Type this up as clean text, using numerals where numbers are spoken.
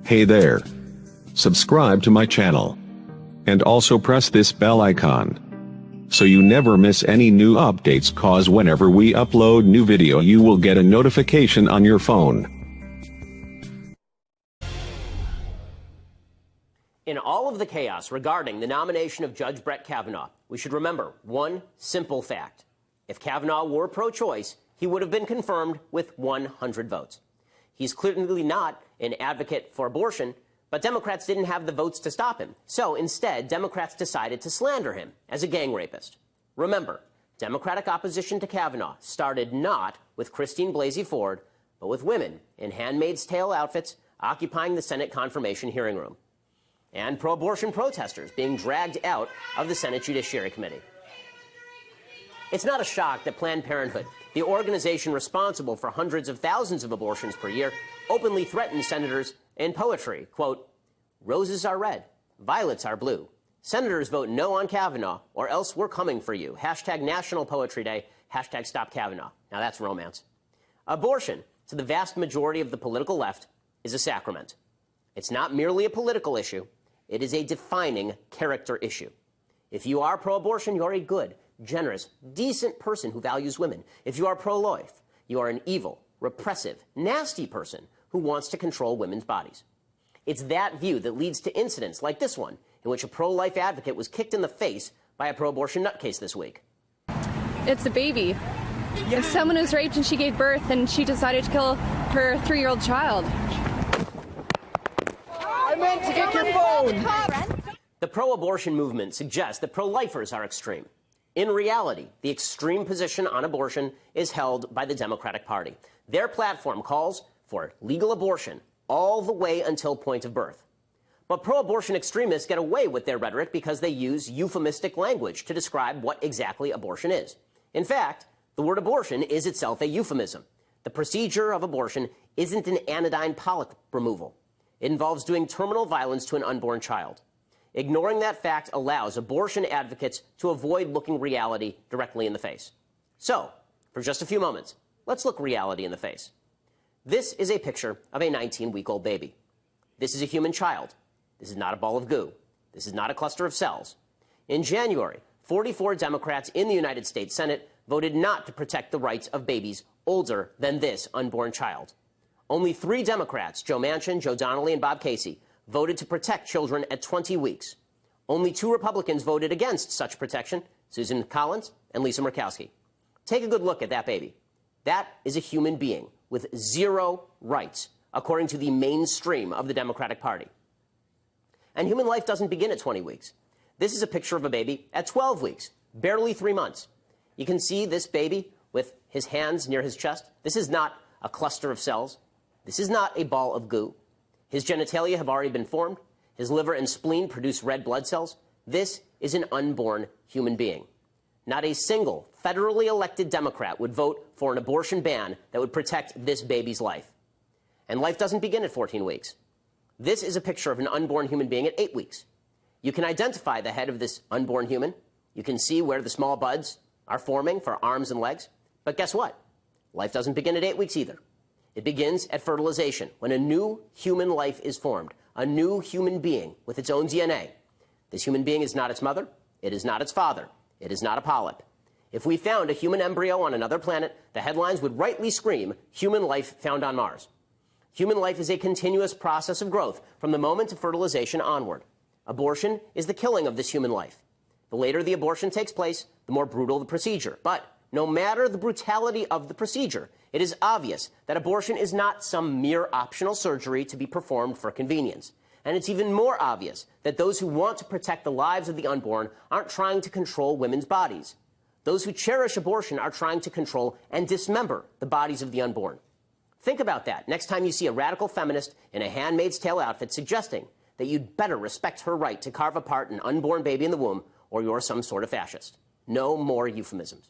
Hey there. Subscribe to my channel. And also press this bell icon, so you never miss any new updates, cause whenever we upload new video you will get a notification on your phone. In all of the chaos regarding the nomination of Judge Brett Kavanaugh, we should remember one simple fact. If Kavanaugh were pro-choice, he would have been confirmed with 100 votes. He's clearly not an advocate for abortion, but Democrats didn't have the votes to stop him. So instead, Democrats decided to slander him as a gang rapist. Remember, Democratic opposition to Kavanaugh started not with Christine Blasey Ford, but with women in Handmaid's Tale outfits occupying the Senate confirmation hearing room, and pro-abortion protesters being dragged out of the Senate Judiciary Committee. It's not a shock that Planned Parenthood, the organization responsible for hundreds of thousands of abortions per year, openly threatens senators in poetry. Quote, "Roses are red, violets are blue. Senators vote no on Kavanaugh, or else we're coming for you. Hashtag National Poetry Day, hashtag Stop Kavanaugh." Now that's romance. Abortion, to the vast majority of the political left, is a sacrament. It's not merely a political issue. It is a defining character issue. If you are pro-abortion, you're a good, generous, decent person who values women. If you are pro-life, you are an evil, repressive, nasty person who wants to control women's bodies. It's that view that leads to incidents like this one, in which a pro-life advocate was kicked in the face by a pro-abortion nutcase this week. It's a baby. If someone was raped and she gave birth and she decided to kill her 3-year-old child. I meant to get your phone! The pro-abortion movement suggests that pro-lifers are extreme. In reality, the extreme position on abortion is held by the Democratic Party. Their platform calls for legal abortion all the way until point of birth. But pro-abortion extremists get away with their rhetoric because they use euphemistic language to describe what exactly abortion is. In fact, the word abortion is itself a euphemism. The procedure of abortion isn't an anodyne polyp removal. It involves doing terminal violence to an unborn child. Ignoring that fact allows abortion advocates to avoid looking reality directly in the face. So, for just a few moments, let's look reality in the face. This is a picture of a 19-week-old baby. This is a human child. This is not a ball of goo. This is not a cluster of cells. In January, 44 Democrats in the United States Senate voted not to protect the rights of babies older than this unborn child. Only 3 Democrats, Joe Manchin, Joe Donnelly, and Bob Casey, voted to protect children at 20 weeks. Only 2 Republicans voted against such protection, Susan Collins and Lisa Murkowski. Take a good look at that baby. That is a human being with 0 rights, according to the mainstream of the Democratic Party. And human life doesn't begin at 20 weeks. This is a picture of a baby at 12 weeks, barely 3 months. You can see this baby with his hands near his chest. This is not a cluster of cells. This is not a ball of goo. His genitalia have already been formed. His liver and spleen produce red blood cells. This is an unborn human being. Not a single federally elected Democrat would vote for an abortion ban that would protect this baby's life. And life doesn't begin at 14 weeks. This is a picture of an unborn human being at 8 weeks. You can identify the head of this unborn human. You can see where the small buds are forming for arms and legs. But guess what? Life doesn't begin at 8 weeks either. It begins at fertilization, when a new human life is formed, a new human being with its own DNA. This human being is not its mother. It is not its father. It is not a polyp. If we found a human embryo on another planet, the headlines would rightly scream, "Human life found on Mars." Human life is a continuous process of growth from the moment of fertilization onward. Abortion is the killing of this human life. The later the abortion takes place, the more brutal the procedure. But no matter the brutality of the procedure, it is obvious that abortion is not some mere optional surgery to be performed for convenience. And it's even more obvious that those who want to protect the lives of the unborn aren't trying to control women's bodies. Those who cherish abortion are trying to control and dismember the bodies of the unborn. Think about that next time you see a radical feminist in a Handmaid's Tale outfit suggesting that you'd better respect her right to carve apart an unborn baby in the womb, or you're some sort of fascist. No more euphemisms.